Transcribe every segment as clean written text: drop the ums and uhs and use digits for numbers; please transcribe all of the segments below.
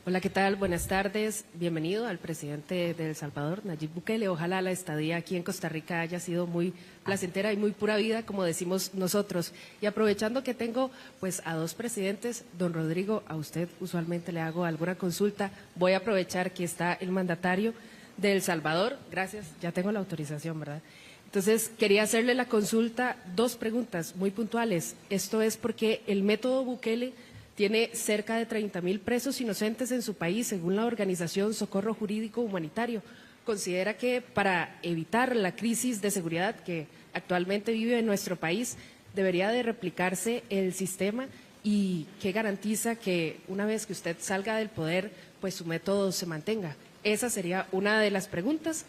Hola, ¿qué tal? Buenas tardes. Bienvenido al presidente de El Salvador, Nayib Bukele. Ojalá la estadía aquí en Costa Rica haya sido muy placentera y muy pura vida, como decimos nosotros. Y aprovechando que tengo pues a dos presidentes, don Rodrigo, a usted usualmente le hago alguna consulta. Voy a aprovechar que está el mandatario de El Salvador. Gracias, ya tengo la autorización, ¿verdad? Entonces, quería hacerle la consulta, dos preguntas muy puntuales. Esto es porque el método Bukele tiene cerca de 30.000 presos inocentes en su país, según la organización Socorro Jurídico Humanitario. Considera que para evitar la crisis de seguridad que actualmente vive en nuestro país, debería de replicarse el sistema y qué garantiza que una vez que usted salga del poder, pues su método se mantenga. Esa sería una de las preguntas.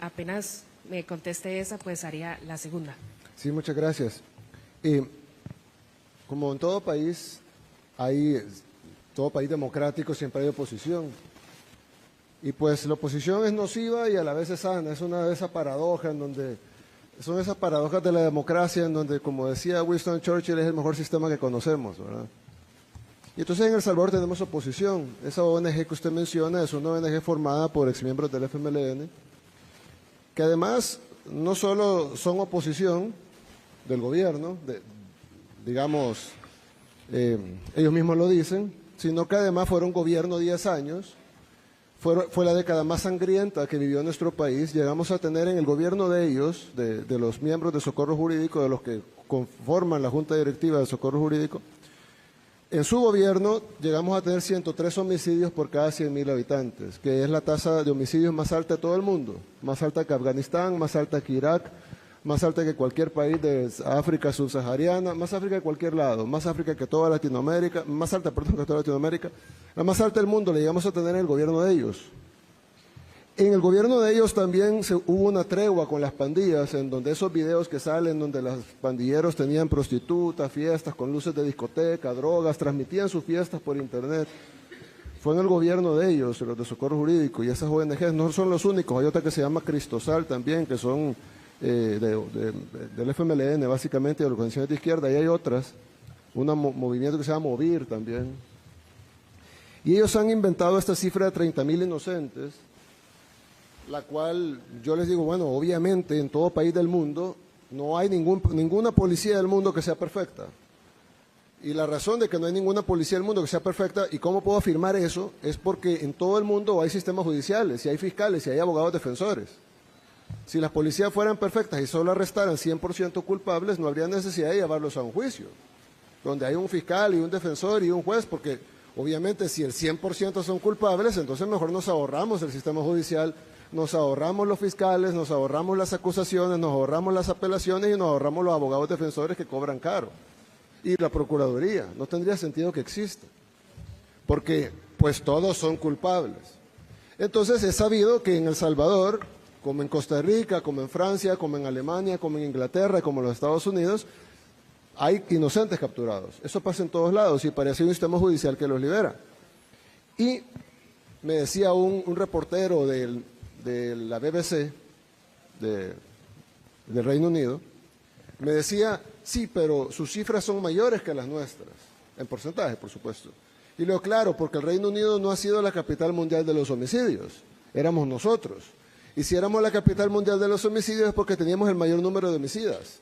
Apenas me conteste esa, pues haría la segunda. Sí, muchas gracias. Como en todo país democrático siempre hay oposición. Y pues la oposición es nociva y a la vez es sana. Es una de esas paradojas son esas paradojas de la democracia en donde, como decía Winston Churchill, es el mejor sistema que conocemos, ¿verdad? Y entonces en El Salvador tenemos oposición. Esa ONG que usted menciona es una ONG formada por exmiembros del FMLN, que además no solo son oposición del gobierno, digamos, ellos mismos lo dicen, sino que además fueron gobierno 10 años, fue la década más sangrienta que vivió nuestro país. Llegamos a tener en el gobierno de ellos, de los miembros de Socorro Jurídico, de los que conforman la Junta Directiva de Socorro Jurídico, en su gobierno llegamos a tener 103 homicidios por cada 100.000 habitantes, que es la tasa de homicidios más alta de todo el mundo, más alta que Afganistán, más alta que Irak, más alta que cualquier país de África subsahariana, más África que cualquier lado, más África que toda Latinoamérica, más alta, perdón, que toda Latinoamérica, la más alta del mundo la llegamos a tener en el gobierno de ellos. En el gobierno de ellos también hubo una tregua con las pandillas, en donde esos videos que salen, donde los pandilleros tenían prostitutas, fiestas con luces de discoteca, drogas, transmitían sus fiestas por internet. Fue en el gobierno de ellos, los de Socorro Jurídico, y esas ONGs no son los únicos. Hay otra que se llama Cristosal también, que son del FMLN, básicamente, de organizaciones de izquierda, y hay otras, un movimiento que se llama Movir también. Y ellos han inventado esta cifra de 30.000 inocentes, la cual yo les digo, bueno, obviamente en todo país del mundo no hay ninguna policía del mundo que sea perfecta. Y la razón de que no hay ninguna policía del mundo que sea perfecta, y cómo puedo afirmar eso, es porque en todo el mundo hay sistemas judiciales, y hay fiscales, y hay abogados defensores. Si las policías fueran perfectas y solo arrestaran 100% culpables, no habría necesidad de llevarlos a un juicio, donde hay un fiscal y un defensor y un juez, porque obviamente si el 100% son culpables, entonces mejor nos ahorramos el sistema judicial, nos ahorramos los fiscales, nos ahorramos las acusaciones, nos ahorramos las apelaciones y nos ahorramos los abogados defensores que cobran caro. Y la Procuraduría, no tendría sentido que exista, porque pues todos son culpables. Entonces es sabido que en El Salvador, como en Costa Rica, como en Francia, como en Alemania, como en Inglaterra, como en los Estados Unidos, hay inocentes capturados. Eso pasa en todos lados y parece un sistema judicial que los libera. Y me decía un reportero de la BBC, del Reino Unido, me decía, sí, pero sus cifras son mayores que las nuestras, en porcentaje, por supuesto. Y le digo, claro, porque el Reino Unido no ha sido la capital mundial de los homicidios, éramos nosotros. Y si éramos la capital mundial de los homicidios es porque teníamos el mayor número de homicidas.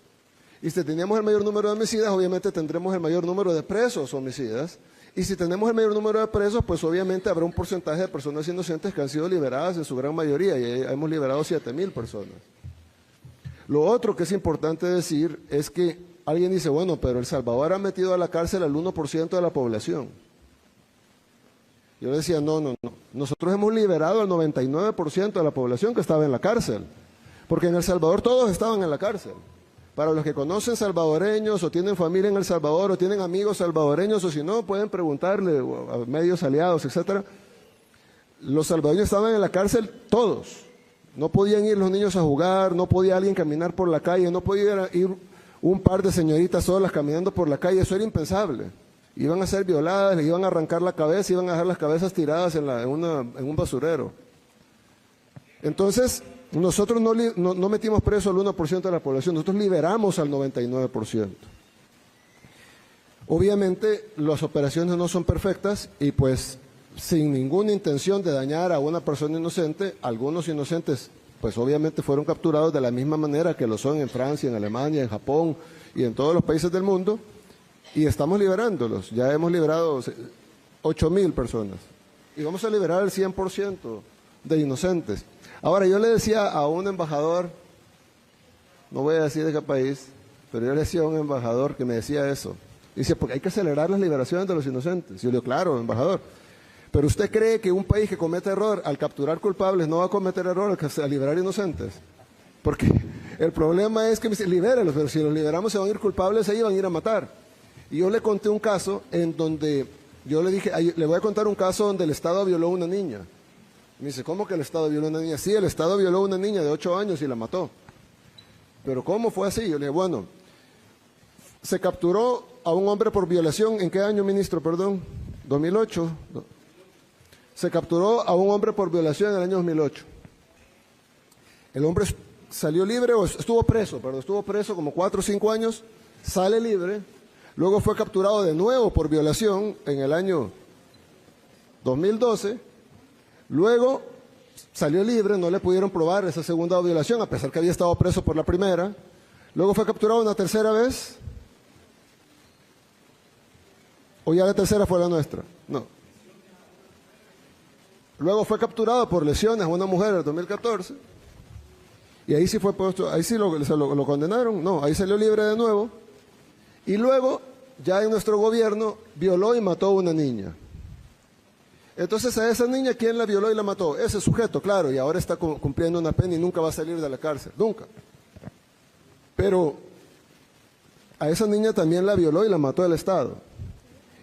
Y si teníamos el mayor número de homicidas, obviamente tendremos el mayor número de presos homicidas. Y si tenemos el mayor número de presos, pues obviamente habrá un porcentaje de personas inocentes que han sido liberadas en su gran mayoría, y hemos liberado 7.000 personas. Lo otro que es importante decir es que alguien dice, bueno, pero El Salvador ha metido a la cárcel al 1% de la población. Yo le decía, no, nosotros hemos liberado al 99% de la población que estaba en la cárcel, porque en El Salvador todos estaban en la cárcel. Para los que conocen salvadoreños o tienen familia en El Salvador o tienen amigos salvadoreños, o si no, pueden preguntarle a medios aliados, etcétera. Los salvadoreños estaban en la cárcel todos. No podían ir los niños a jugar, no podía alguien caminar por la calle, no podía ir un par de señoritas solas caminando por la calle, eso era impensable. Iban a ser violadas, les iban a arrancar la cabeza, iban a dejar las cabezas tiradas en un basurero. Entonces, nosotros no metimos preso al 1% de la población, nosotros liberamos al 99%. Obviamente, las operaciones no son perfectas y pues sin ninguna intención de dañar a una persona inocente. Algunos inocentes, pues obviamente fueron capturados de la misma manera que lo son en Francia, en Alemania, en Japón y en todos los países del mundo, y estamos liberándolos. Ya hemos liberado 8,000 personas y vamos a liberar el 100% de inocentes. Ahora, yo le decía a un embajador, no voy a decir de qué país, pero yo le decía a un embajador que me decía eso. Dice, porque hay que acelerar las liberaciones de los inocentes. Yo le digo, claro, embajador, pero ¿usted cree que un país que comete error al capturar culpables no va a cometer error al liberar inocentes? Porque el problema es que me dice, libérelos, pero si los liberamos se van a ir culpables, ahí van a ir a matar. Y yo le conté un caso en donde, yo le dije, le voy a contar un caso donde el Estado violó a una niña. Me dice, ¿cómo que el Estado violó a una niña? Sí, el Estado violó a una niña de 8 años y la mató. ¿Pero cómo fue así? Yo le dije, bueno, se capturó a un hombre por violación. ¿En qué año, ministro? Perdón, 2008. Se capturó a un hombre por violación en el año 2008. El hombre salió libre, o estuvo preso como 4 o 5 años, sale libre, luego fue capturado de nuevo por violación en el año 2012, luego salió libre, no le pudieron probar esa segunda violación, a pesar que había estado preso por la primera, luego fue capturado una tercera vez, o ya la tercera fue la nuestra, no. Luego fue capturado por lesiones a una mujer en el 2014, y ahí sí fue puesto, ahí sí lo condenaron, no, ahí salió libre de nuevo, y luego ya en nuestro gobierno violó y mató a una niña. Entonces a esa niña, ¿quién la violó y la mató? Ese sujeto, claro, y ahora está cumpliendo una pena y nunca va a salir de la cárcel, nunca. Pero a esa niña también la violó y la mató el Estado.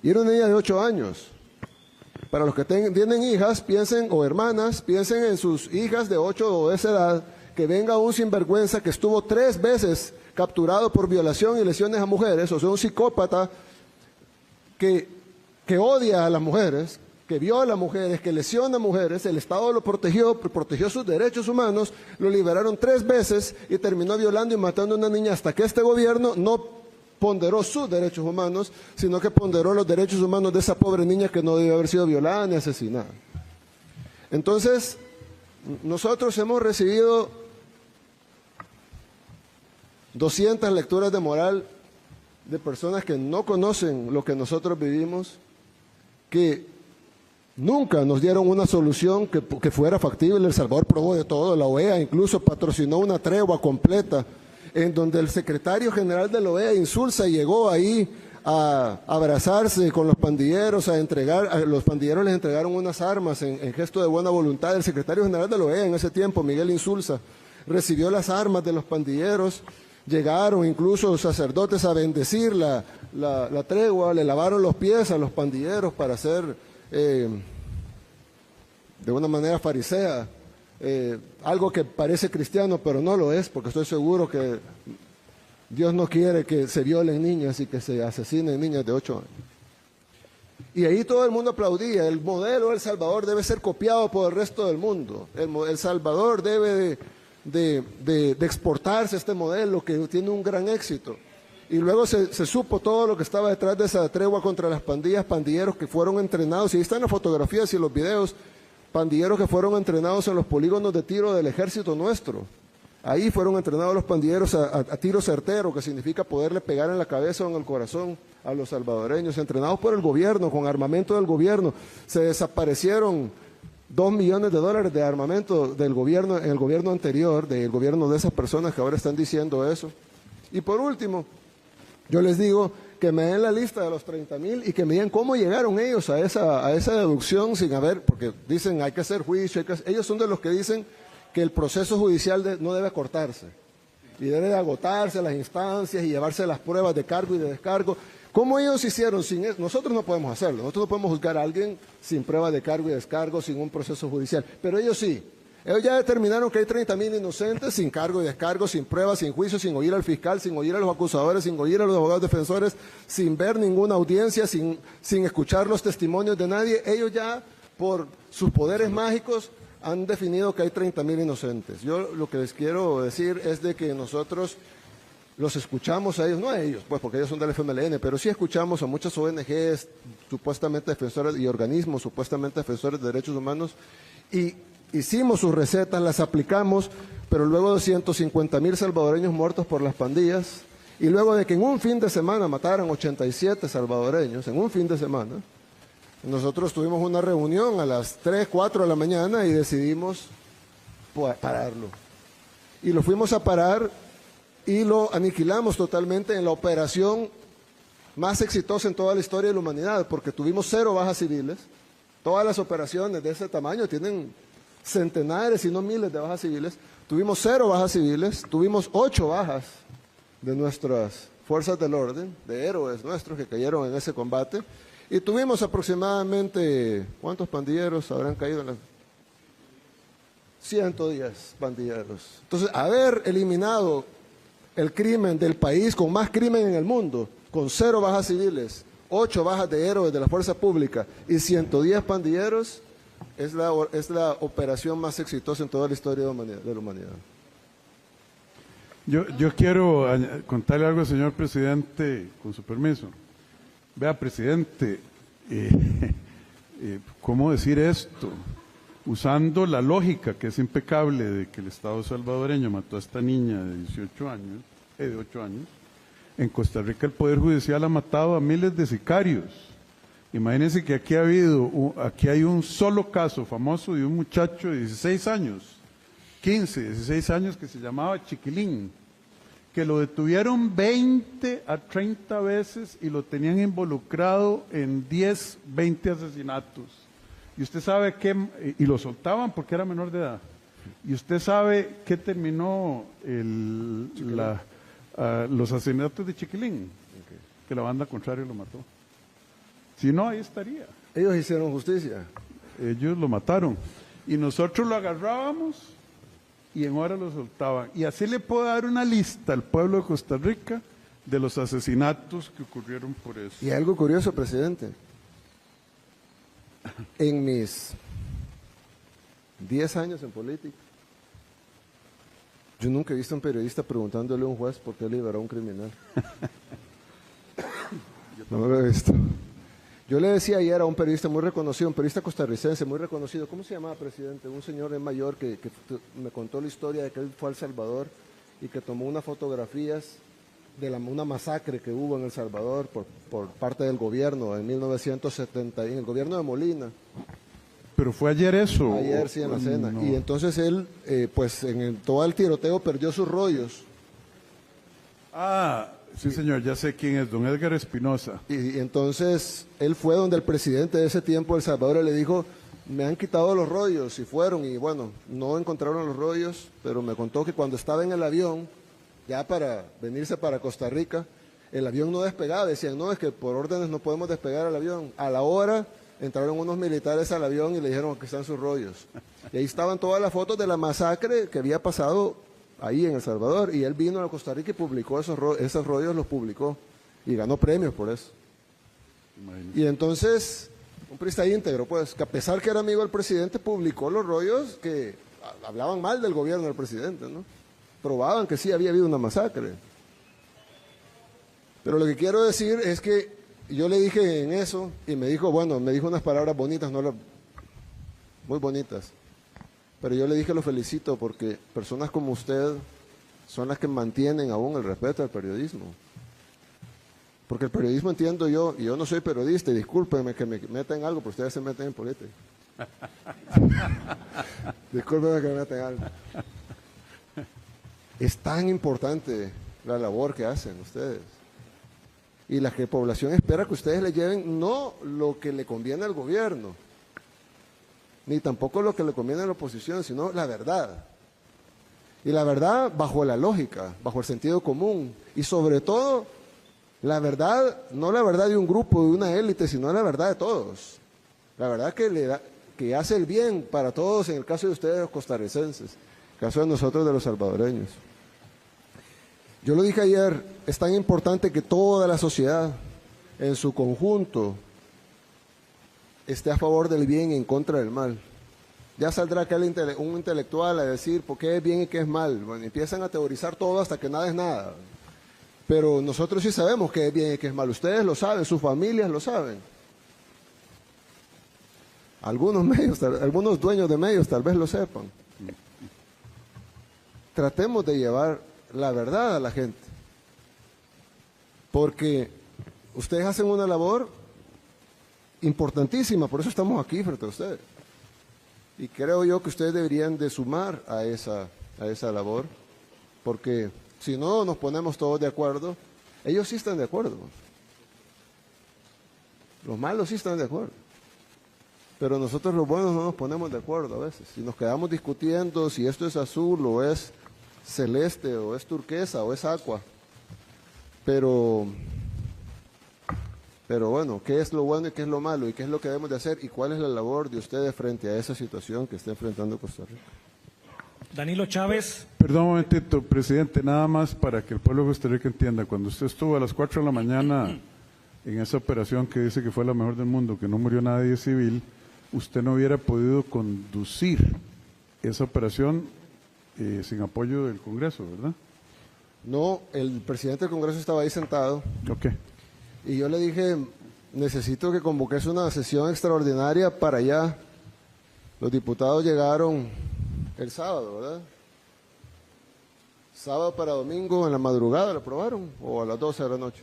Y era una niña de 8 años. Para los que tienen hijas, piensen, o hermanas, piensen en sus hijas de 8 o de esa edad, que venga un sinvergüenza que estuvo 3 veces capturado por violación y lesiones a mujeres, o sea, un psicópata que odia a las mujeres, que viola a mujeres, que lesiona a mujeres, el Estado lo protegió sus derechos humanos, lo liberaron 3 veces y terminó violando y matando a una niña, hasta que este gobierno no ponderó sus derechos humanos, sino que ponderó los derechos humanos de esa pobre niña que no debió haber sido violada ni asesinada. Entonces, nosotros hemos recibido 200 lecturas de moral de personas que no conocen lo que nosotros vivimos, que nunca nos dieron una solución que fuera factible. El Salvador probó de todo, la OEA incluso patrocinó una tregua completa, en donde el secretario general de la OEA, Insulza, llegó ahí a abrazarse con los pandilleros, los pandilleros les entregaron unas armas en gesto de buena voluntad. El secretario general de la OEA en ese tiempo, Miguel Insulza, recibió las armas de los pandilleros, llegaron incluso sacerdotes a bendecir la tregua, le lavaron los pies a los pandilleros para hacer, de una manera farisea, algo que parece cristiano, pero no lo es, porque estoy seguro que Dios no quiere que se violen niñas y que se asesinen niñas de 8 años. Y ahí todo el mundo aplaudía. El modelo de El Salvador debe ser copiado por el resto del mundo. El Salvador debe de exportarse este modelo que tiene un gran éxito. Y luego se supo todo lo que estaba detrás de esa tregua contra las pandillas, pandilleros que fueron entrenados, y ahí están las fotografías y los videos, pandilleros que fueron entrenados en los polígonos de tiro del ejército nuestro. Ahí fueron entrenados los pandilleros a tiro certero, que significa poderle pegar en la cabeza o en el corazón a los salvadoreños, entrenados por el gobierno, con armamento del gobierno. Se desaparecieron $2 millones de armamento del gobierno, en el gobierno anterior, del gobierno de esas personas que ahora están diciendo eso. Y por último, yo les digo que me den la lista de los 30,000 y que me digan cómo llegaron ellos a esa deducción sin haber, porque dicen hay que hacer juicio, ellos son de los que dicen que el proceso judicial no debe cortarse y debe de agotarse las instancias y llevarse las pruebas de cargo y de descargo. ¿Cómo ellos hicieron sin eso? Nosotros no podemos hacerlo, nosotros no podemos juzgar a alguien sin pruebas de cargo y descargo, sin un proceso judicial, pero ellos sí. Ellos ya determinaron que hay 30,000 inocentes sin cargo y descargo, sin pruebas, sin juicio, sin oír al fiscal, sin oír a los acusadores, sin oír a los abogados defensores, sin ver ninguna audiencia, sin escuchar los testimonios de nadie. Ellos ya, por sus poderes mágicos, han definido que hay 30,000 inocentes. Yo lo que les quiero decir es de que nosotros los escuchamos a ellos, no a ellos, pues porque ellos son del FMLN, pero sí escuchamos a muchas ONGs supuestamente defensores y organismos supuestamente defensores de derechos humanos y hicimos sus recetas, las aplicamos, pero luego de 150,000 salvadoreños muertos por las pandillas y luego de que en un fin de semana mataran 87 salvadoreños, en un fin de semana, nosotros tuvimos una reunión a las 3, 4 de la mañana y decidimos pararlo. Y lo fuimos a parar y lo aniquilamos totalmente en la operación más exitosa en toda la historia de la humanidad, porque tuvimos 0 bajas civiles. Todas las operaciones de ese tamaño tienen centenares, si no miles de bajas civiles. Tuvimos 0 bajas civiles, tuvimos 8 bajas de nuestras fuerzas del orden, de héroes nuestros que cayeron en ese combate, y tuvimos aproximadamente, ¿cuántos pandilleros habrán caído en la 110 pandilleros. Entonces, haber eliminado el crimen del país con más crimen en el mundo, con 0 bajas civiles, 8 bajas de héroes de la fuerza pública y 110 pandilleros, es la operación más exitosa en toda la historia de la humanidad. Yo quiero contarle algo, señor presidente, con su permiso. Vea, presidente, ¿cómo decir esto? Usando la lógica que es impecable de que el Estado salvadoreño mató a esta niña de 18 años, de 8 años, en Costa Rica el Poder Judicial ha matado a miles de sicarios. Imagínense que aquí hay un solo caso famoso de un muchacho de 16 años, 16 años, que se llamaba Chiquilín, que lo detuvieron 20 a 30 veces y lo tenían involucrado en 10, 20 asesinatos. Y usted sabe y lo soltaban porque era menor de edad. Y usted sabe qué terminó los asesinatos de Chiquilín, que la banda contraria lo mató. Si no, ahí estaría. Ellos hicieron justicia. Ellos lo mataron. Y nosotros lo agarrábamos y en hora lo soltaban. Y así le puedo dar una lista al pueblo de Costa Rica de los asesinatos que ocurrieron por eso. Y algo curioso, presidente. En mis 10 años en política, yo nunca he visto a un periodista preguntándole a un juez por qué liberó a un criminal. No lo he visto. Yo le decía ayer a un periodista muy reconocido, un periodista costarricense muy reconocido, ¿cómo se llamaba, presidente? Un señor mayor que me contó la historia de que él fue a El Salvador y que tomó unas fotografías de una masacre que hubo en El Salvador por parte del gobierno en 1970, en el gobierno de Molina. ¿Pero fue ayer eso? Ayer sí, en la cena. No. Y entonces él, pues en todo el tiroteo perdió sus rollos. Sí, señor, ya sé quién es, don Edgar Espinosa. Y entonces él fue donde el presidente de ese tiempo de El Salvador y le dijo, me han quitado los rollos, y fueron, y bueno, no encontraron los rollos, pero me contó que cuando estaba en el avión, ya para venirse para Costa Rica, el avión no despegaba, decían, no, es que por órdenes no podemos despegar el avión. A la hora entraron unos militares al avión y le dijeron que están sus rollos. Y ahí estaban todas las fotos de la masacre que había pasado ahí en El Salvador, y él vino a Costa Rica y publicó esos rollos, los publicó, y ganó premios por eso. Imagínate. Y entonces, un periodista íntegro, pues, que a pesar que era amigo del presidente, publicó los rollos que hablaban mal del gobierno del presidente, ¿no? Probaban que sí había habido una masacre. Pero lo que quiero decir es que yo le dije en eso, y me dijo, bueno, me dijo unas palabras bonitas, muy bonitas. Pero yo le dije, lo felicito, porque personas como usted son las que mantienen aún el respeto al periodismo. Porque el periodismo, entiendo yo, y yo no soy periodista, y discúlpenme que me metan en algo, pero ustedes se meten en política. Discúlpenme que me metan en algo. Es tan importante la labor que hacen ustedes. Y la que población espera que ustedes le lleven no lo que le conviene al gobierno, ni tampoco lo que le conviene a la oposición, sino la verdad. Y la verdad bajo la lógica, bajo el sentido común. Y sobre todo, la verdad, no la verdad de un grupo, de una élite, sino la verdad de todos. La verdad que hace el bien para todos, en el caso de ustedes los costarricenses, en el caso de nosotros de los salvadoreños. Yo lo dije ayer, es tan importante que toda la sociedad, en su conjunto, esté a favor del bien y en contra del mal. Ya saldrá un intelectual a decir por qué es bien y qué es mal. Bueno, empiezan a teorizar todo hasta que nada es nada. Pero nosotros sí sabemos qué es bien y qué es mal. Ustedes lo saben, sus familias lo saben. Algunos dueños de medios tal vez lo sepan. Tratemos de llevar la verdad a la gente. Porque ustedes hacen una labor importantísima, por eso estamos aquí frente a ustedes. Y creo yo que ustedes deberían de sumar a esa labor, porque si no nos ponemos todos de acuerdo, ellos sí están de acuerdo. Los malos sí están de acuerdo. Pero nosotros los buenos no nos ponemos de acuerdo a veces. Si nos quedamos discutiendo si esto es azul o es celeste o es turquesa o es aqua. Pero bueno, ¿qué es lo bueno y qué es lo malo? ¿Y qué es lo que debemos de hacer? ¿Y cuál es la labor de ustedes frente a esa situación que está enfrentando Costa Rica? Danilo Chávez. Perdón un momentito, presidente, nada más para que el pueblo de Costa Rica entienda. Cuando usted estuvo a las 4 de la mañana en esa operación que dice que fue la mejor del mundo, que no murió nadie civil, usted no hubiera podido conducir esa operación sin apoyo del Congreso, ¿verdad? No, el presidente del Congreso estaba ahí sentado. Ok. Y yo le dije, necesito que convoques una sesión extraordinaria para allá. Los diputados llegaron el sábado, ¿verdad? Sábado para domingo, en la madrugada lo aprobaron, o a las 12 de la noche.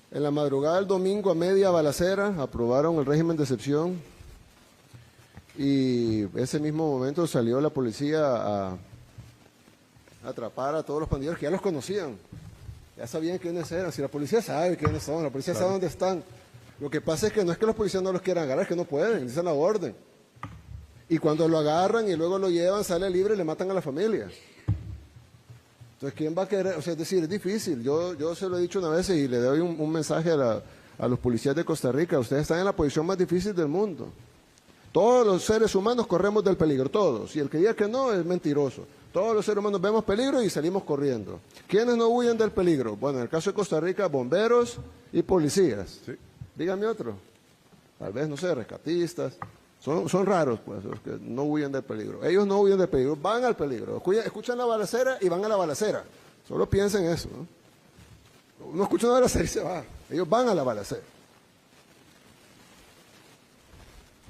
En la madrugada del domingo, a media balacera, aprobaron el régimen de excepción. Y ese mismo momento salió la policía a atrapar a todos los pandilleros que ya los conocían. Ya sabían quiénes eran. Si la policía sabe quiénes son, la policía sabe dónde están. Lo que pasa es que no es que los policías no los quieran agarrar, es que no pueden, dicen la orden. Y cuando lo agarran y luego lo llevan, sale libre y le matan a la familia. Entonces, ¿quién va a querer? O sea, es decir, es difícil. Yo se lo he dicho una vez y le doy un mensaje a los policías de Costa Rica. Ustedes están en la posición más difícil del mundo. Todos los seres humanos corremos del peligro, todos. Y el que diga que no es mentiroso. Todos los seres humanos vemos peligro y salimos corriendo. ¿Quiénes no huyen del peligro? Bueno, en el caso de Costa Rica, bomberos y policías. Sí. Dígame otro. Tal vez, no sé, rescatistas. Son raros, pues, los que no huyen del peligro. Ellos no huyen del peligro, van al peligro. Escuchan la balacera y van a la balacera. Solo piensen eso, ¿no? Uno escucha una balacera y se va. Ellos van a la balacera.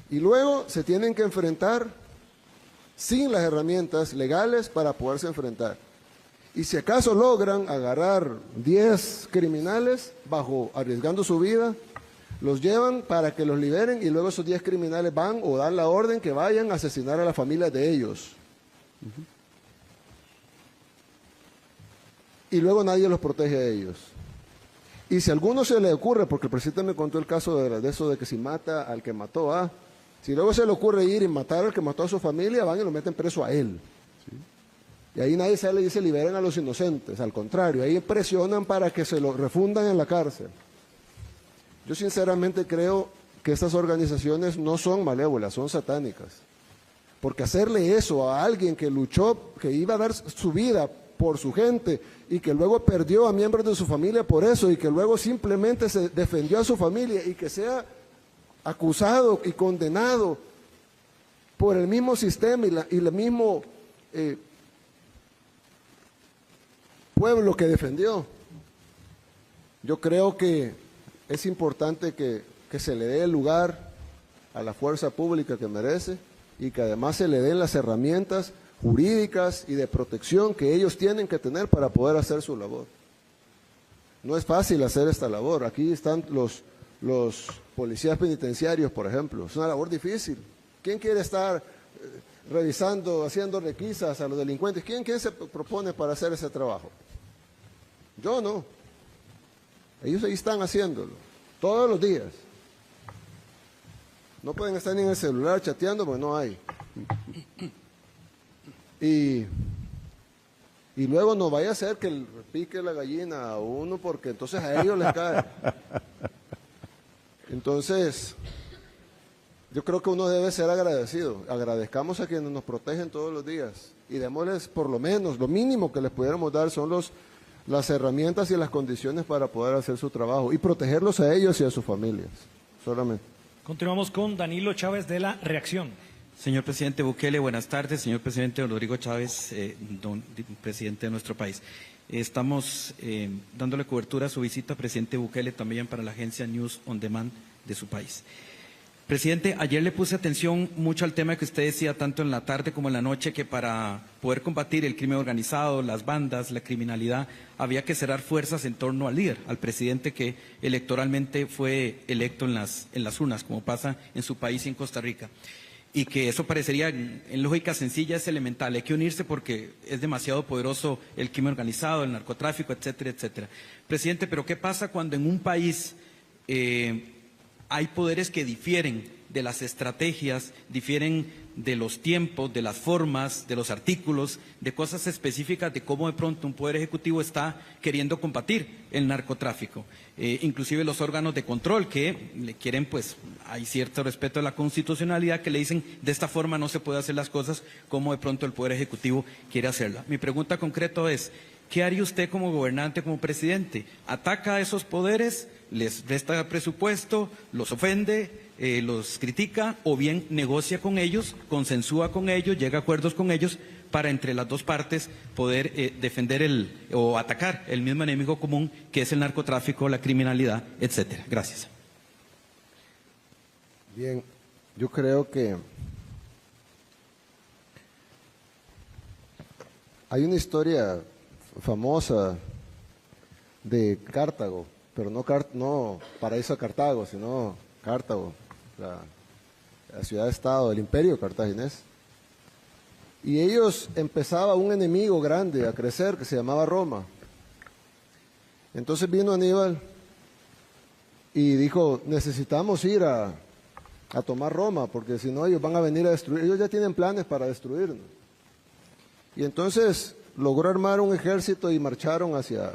Y luego se tienen que enfrentar sin las herramientas legales para poderse enfrentar. Y si acaso logran agarrar 10 criminales arriesgando su vida, los llevan para que los liberen y luego esos 10 criminales van o dan la orden que vayan a asesinar a la familia de ellos. Y luego nadie los protege a ellos. Y si a alguno se le ocurre, porque el presidente me contó el caso de eso de que si mata al que mató a... Si luego se le ocurre ir y matar al que mató a su familia, van y lo meten preso a él. ¿Sí? Y ahí nadie sale y dice liberen a los inocentes. Al contrario, ahí presionan para que se lo refundan en la cárcel. Yo sinceramente creo que estas organizaciones no son malévolas, son satánicas. Porque hacerle eso a alguien que luchó, que iba a dar su vida por su gente y que luego perdió a miembros de su familia por eso y que luego simplemente se defendió a su familia y que sea acusado y condenado por el mismo sistema y el mismo pueblo que defendió. Yo creo que es importante que se le dé el lugar a la fuerza pública que merece y que además se le den las herramientas jurídicas y de protección que ellos tienen que tener para poder hacer su labor. No es fácil hacer esta labor. Aquí están los policías penitenciarios, por ejemplo. Es una labor difícil. ¿Quién quiere estar revisando, haciendo requisas a los delincuentes? ¿Quién se propone para hacer ese trabajo? Yo no. Ellos ahí están haciéndolo, todos los días. No pueden estar ni en el celular chateando porque no hay. Y luego no vaya a ser que pique la gallina a uno porque entonces a ellos les cae. Entonces, yo creo que uno debe ser agradecido. Agradezcamos a quienes nos protegen todos los días y démosles por lo menos, lo mínimo que les pudiéramos dar son las herramientas y las condiciones para poder hacer su trabajo y protegerlos a ellos y a sus familias, solamente. Continuamos con Danilo Chávez de La Reacción. Señor presidente Bukele, buenas tardes. Señor presidente Rodrigo Chávez, presidente de nuestro país. Estamos dándole cobertura a su visita, presidente Bukele, también para la agencia News on Demand de su país. Presidente, ayer le puse atención mucho al tema que usted decía, tanto en la tarde como en la noche, que para poder combatir el crimen organizado, las bandas, la criminalidad, había que cerrar fuerzas en torno al líder, al presidente que electoralmente fue electo en las urnas, como pasa en su país y en Costa Rica. Y que eso parecería, en lógica sencilla, es elemental. Hay que unirse porque es demasiado poderoso el crimen organizado, el narcotráfico, etcétera, etcétera. Presidente, pero ¿qué pasa cuando en un país hay poderes que difieren de las estrategias, difieren de los tiempos, de las formas, de los artículos, de cosas específicas de cómo de pronto un poder ejecutivo está queriendo combatir el narcotráfico? Inclusive los órganos de control que le quieren, pues hay cierto respeto a la constitucionalidad, que le dicen de esta forma no se puede hacer las cosas, como de pronto el poder ejecutivo quiere hacerla. Mi pregunta concreta es, ¿qué haría usted como gobernante, como presidente? ¿Ataca a esos poderes? ¿Les resta presupuesto? ¿Los ofende? ¿Los critica? ¿O bien negocia con ellos, consensúa con ellos, llega a acuerdos con ellos para entre las dos partes poder defender o atacar el mismo enemigo común que es el narcotráfico, la criminalidad, etcétera? Gracias. Bien, yo creo que hay una historia famosa de Cartago, pero no paraíso de Cartago, sino Cartago, la ciudad-estado, el imperio cartaginés. Y ellos empezaba un enemigo grande a crecer que se llamaba Roma. Entonces vino Aníbal y dijo, necesitamos ir a tomar Roma, porque si no ellos van a venir a destruir, ellos ya tienen planes para destruirnos. Y entonces logró armar un ejército y marcharon hacia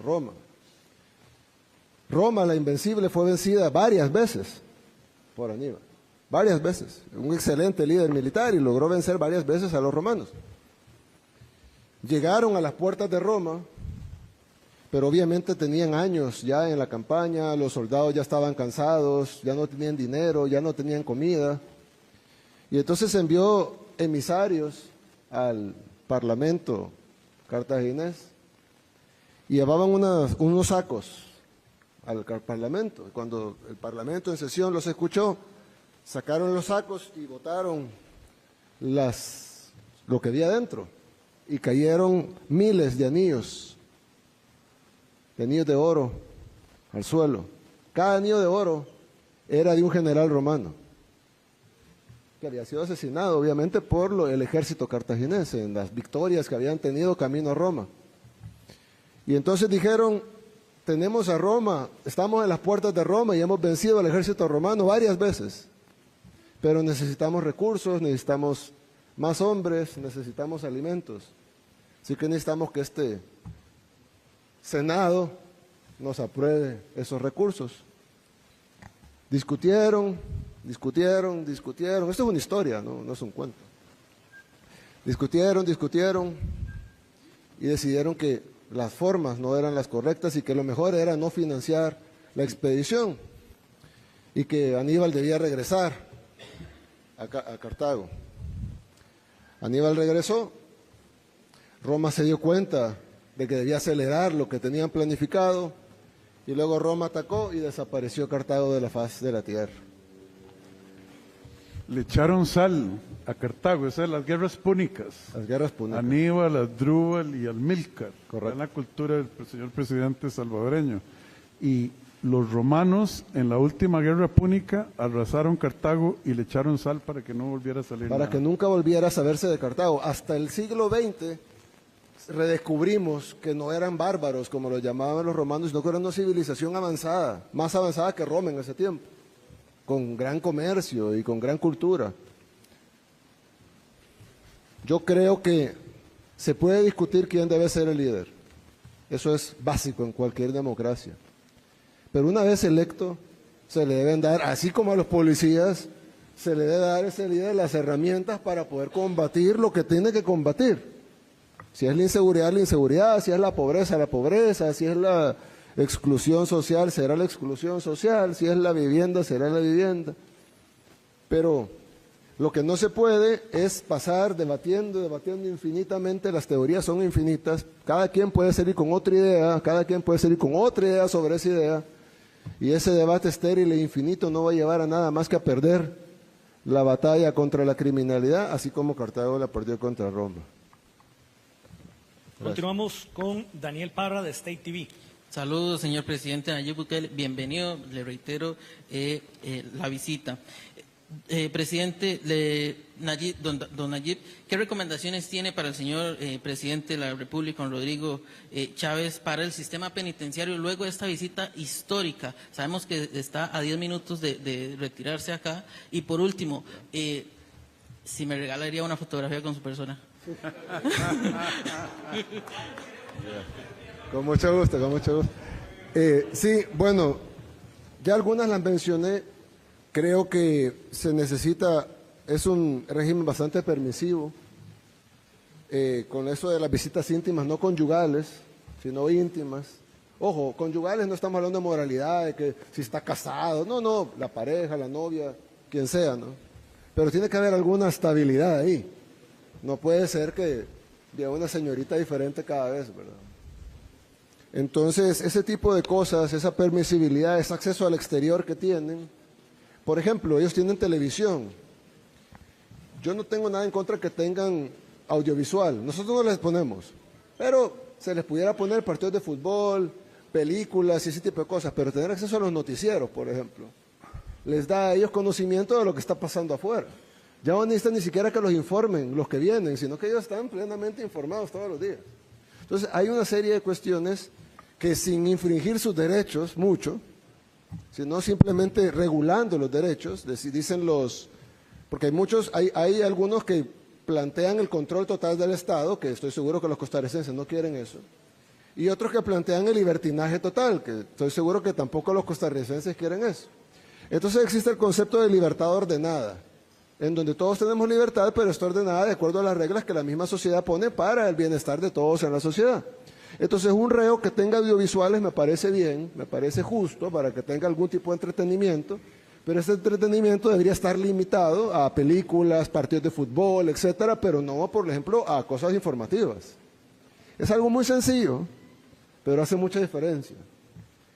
Roma. Roma, la invencible, fue vencida varias veces por Aníbal, varias veces. Un excelente líder militar y logró vencer varias veces a los romanos. Llegaron a las puertas de Roma, pero obviamente tenían años ya en la campaña, los soldados ya estaban cansados, ya no tenían dinero, ya no tenían comida. Y entonces envió emisarios al parlamento cartaginés y llevaban unos sacos al parlamento. Cuando el parlamento en sesión los escuchó, sacaron los sacos y botaron lo que había dentro y cayeron miles de anillos de oro al suelo. Cada anillo de oro era de un general romano que había sido asesinado obviamente por el ejército cartaginés en las victorias que habían tenido camino a Roma. Y entonces dijeron, tenemos a Roma, estamos en las puertas de Roma y hemos vencido al ejército romano varias veces, pero necesitamos recursos, necesitamos más hombres, necesitamos alimentos. Así que necesitamos que este Senado nos apruebe esos recursos. Discutieron, esto es una historia, no es un cuento. Discutieron y decidieron que las formas no eran las correctas y que lo mejor era no financiar la expedición y que Aníbal debía regresar a Cartago. Aníbal regresó, Roma se dio cuenta de que debía acelerar lo que tenían planificado y luego Roma atacó y desapareció Cartago de la faz de la tierra. Le echaron sal a Cartago, esas son las guerras púnicas. Las guerras púnicas. Aníbal, Asdrúbal y Amílcar. Correcto. En la cultura del señor presidente salvadoreño. Y los romanos en la última guerra púnica arrasaron Cartago y le echaron sal para que no volviera a salir Para nada. que nunca volviera a saberse de Cartago. Hasta el siglo XX redescubrimos que no eran bárbaros como los llamaban los romanos, sino que era una civilización avanzada, más avanzada que Roma en ese tiempo, con gran comercio y con gran cultura. Yo creo que se puede discutir quién debe ser el líder. Eso es básico en cualquier democracia. Pero una vez electo, se le deben dar, así como a los policías, se le debe dar a ese líder las herramientas para poder combatir lo que tiene que combatir. Si es la inseguridad, si es la pobreza, si es la exclusión social, será la exclusión social, si es la vivienda, será la vivienda. Pero Lo que no se puede es pasar debatiendo infinitamente, las teorías son infinitas, cada quien puede salir con otra idea, cada quien puede salir con otra idea sobre esa idea, y ese debate estéril e infinito no va a llevar a nada más que a perder la batalla contra la criminalidad, así como Cartago la perdió contra Roma. Continuamos con Daniel Parra de State TV. Saludos, señor presidente Nayib Bukele. Bienvenido, le reitero la visita. Presidente don Nayib, ¿qué recomendaciones tiene para el señor presidente de la República, don Rodrigo Chávez, para el sistema penitenciario luego de esta visita histórica? Sabemos que está a 10 minutos de retirarse acá. Y por último, si me regalaría una fotografía con su persona. Con mucho gusto, con mucho gusto. Sí, bueno, ya algunas las mencioné. Creo que se necesita, es un régimen bastante permisivo, con eso de las visitas íntimas, no conyugales, sino íntimas. Ojo, conyugales no estamos hablando de moralidad, de que si está casado, no, la pareja, la novia, quien sea, ¿no? Pero tiene que haber alguna estabilidad ahí. No puede ser que vea una señorita diferente cada vez, ¿verdad? Entonces, ese tipo de cosas, esa permisibilidad, ese acceso al exterior que tienen. Por ejemplo, ellos tienen televisión. Yo no tengo nada en contra que tengan audiovisual. Nosotros no les ponemos. Pero se les pudiera poner partidos de fútbol, películas y ese tipo de cosas. Pero tener acceso a los noticieros, por ejemplo, les da a ellos conocimiento de lo que está pasando afuera. Ya no necesitan ni siquiera que los informen los que vienen, sino que ellos están plenamente informados todos los días. Entonces, hay una serie de cuestiones que sin infringir sus derechos, mucho, sino simplemente regulando los derechos, dicen porque hay algunos que plantean el control total del Estado, que estoy seguro que los costarricenses no quieren eso, y otros que plantean el libertinaje total, que estoy seguro que tampoco los costarricenses quieren eso. Entonces existe el concepto de libertad ordenada, en donde todos tenemos libertad, pero está ordenada de acuerdo a las reglas que la misma sociedad pone para el bienestar de todos en la sociedad. Entonces, un reo que tenga audiovisuales me parece bien, me parece justo para que tenga algún tipo de entretenimiento, pero ese entretenimiento debería estar limitado a películas, partidos de fútbol, etcétera, pero no, por ejemplo, a cosas informativas. Es algo muy sencillo, pero hace mucha diferencia.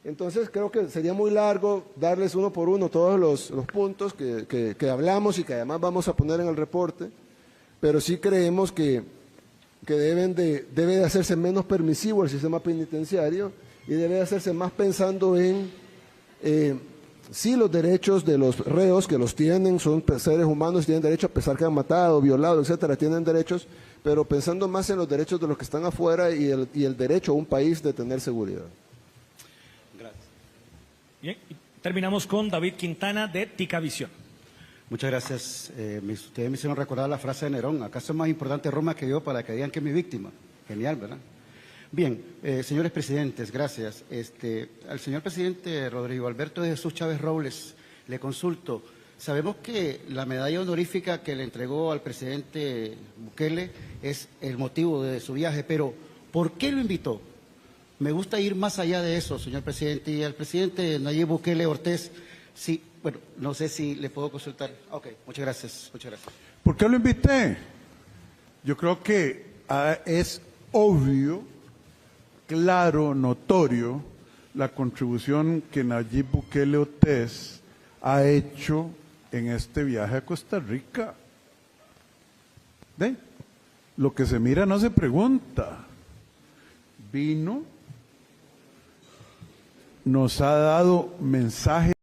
Entonces, creo que sería muy largo darles uno por uno todos los puntos que hablamos y que además vamos a poner en el reporte, pero sí creemos que debe de hacerse menos permisivo el sistema penitenciario y debe de hacerse más pensando en sí los derechos de los reos, que los tienen, son seres humanos, tienen derecho a pesar que han matado, violado, etcétera, tienen derechos, pero pensando más en los derechos de los que están afuera y el derecho a un país de tener seguridad. Gracias. Bien, y terminamos con David Quintana de Ticavisión. Muchas gracias. Ustedes me hicieron recordar la frase de Nerón: ¿acaso es más importante Roma que yo para que digan que es mi víctima? Genial, ¿verdad? Bien, señores presidentes, gracias. Al señor presidente Rodrigo Alberto de Jesús Chávez Robles le consulto. Sabemos que la medalla honorífica que le entregó al presidente Bukele es el motivo de su viaje, pero ¿por qué lo invitó? Me gusta ir más allá de eso, señor presidente. Y al presidente Nayib Bukele Ortiz, sí. Bueno, no sé si le puedo consultar. Ok, muchas gracias, muchas gracias. ¿Por qué lo invité? Yo creo que es obvio, claro, notorio, la contribución que Nayib Bukele Ortiz ha hecho en este viaje a Costa Rica. ¿Ve? Lo que se mira no se pregunta. Vino, nos ha dado mensajes